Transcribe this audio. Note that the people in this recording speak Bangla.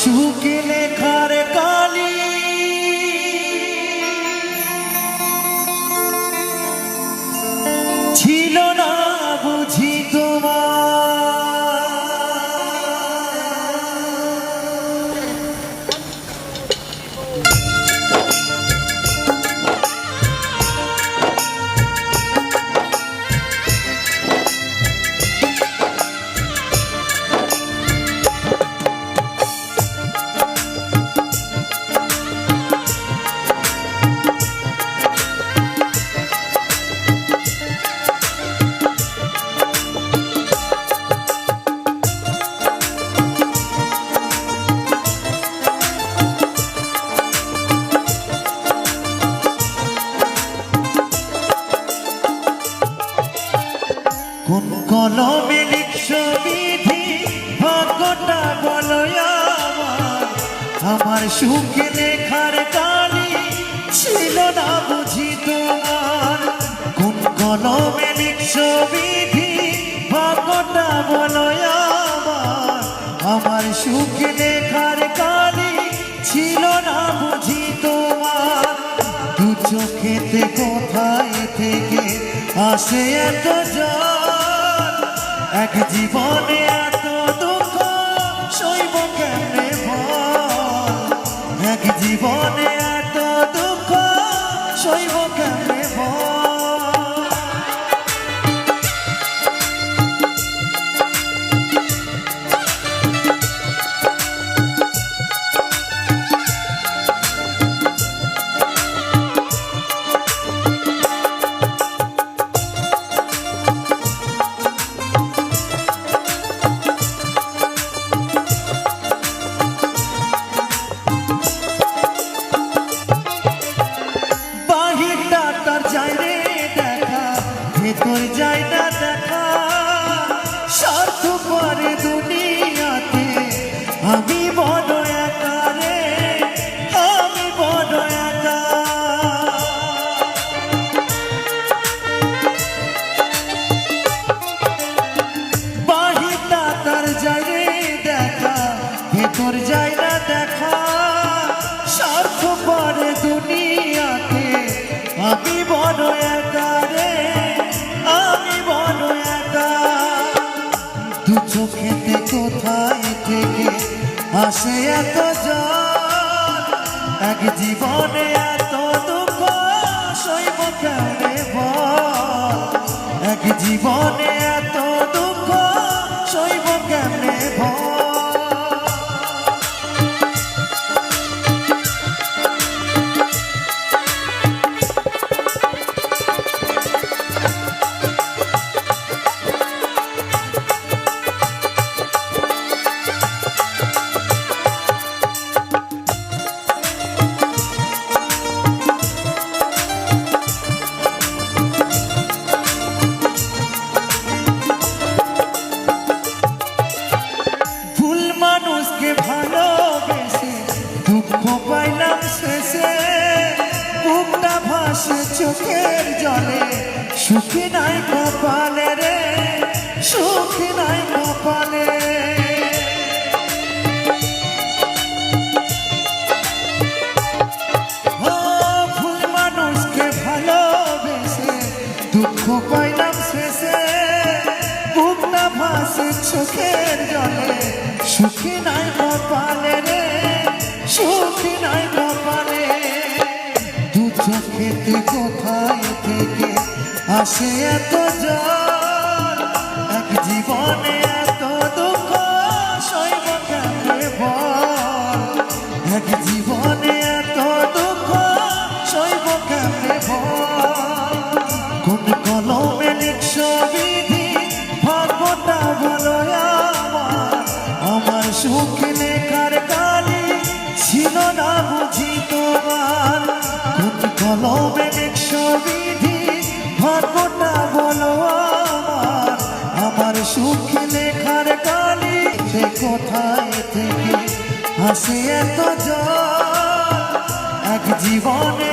সুখে লেখার কালি ছিল না বুঝি কোন কলমে লিখছো বিধি ভাগ্যটা বলো আমার সুখে লেখার কালি ছিল না বুঝি তোমার। কোন কলমে লিখছো বিধি ভাগ্যটা বলো আমার সুখে লেখার কালি ছিল না বুঝি তোমার। দু চোখেতে কোথায় থেকে আসে এত জল, এক জীবনে এত দুঃখ সইব কেমনে বল, এক জীবনে এত দুঃখ সইব কেমনে বল। ভেতর যাই না দেখা স্বার্থ পরে দুনিয়াতে আমি বড় একা রে, আমি বড় একা। বাহিরটা তার যাই রে দেখা, ভেতর যাই না দেখা স্বার্থ পরে দুনিয়াতে আমি বড় একা রে, আমি বড় একা। দু চোখেতে কোথায় থেকে আসে এত জল, এক জীবনে এত দুঃখ সইব কেমনে বল, এক জীবনে এত দুঃখ সইব কেমনে বল। ভালোবেসে দুঃখ পাইলাম শেষে, বুকটা ভাসে চোখের জলে, সুখী নাই কপালে রে, সুখী নাই কপালে। ভুল মানুষকে ভালোবেসে দুঃখ পাইলাম শেষে, বুকটা ভাসে চোখের জলে, সুখী নাই কপালে রে, সুখী নাই কপালে। দু চোখেতে কোথায় থেকে আসে এত জল, এক জীবনে এত দুঃখ সইব কেমনে বল, এক জীবনে এত দুঃখ সইব কেমনে বল। কোন কলমে লিখছো বিধি ভাগ্যটা বলো আমার সুখে লেখার কালি ছিল না বুঝি তোমার। কোন কলমে লিখছো বিধি ভাগ্যটা বলো আমার সুখে লেখার কালি কোথায় থেকে আসে এত জল, এক জীবনে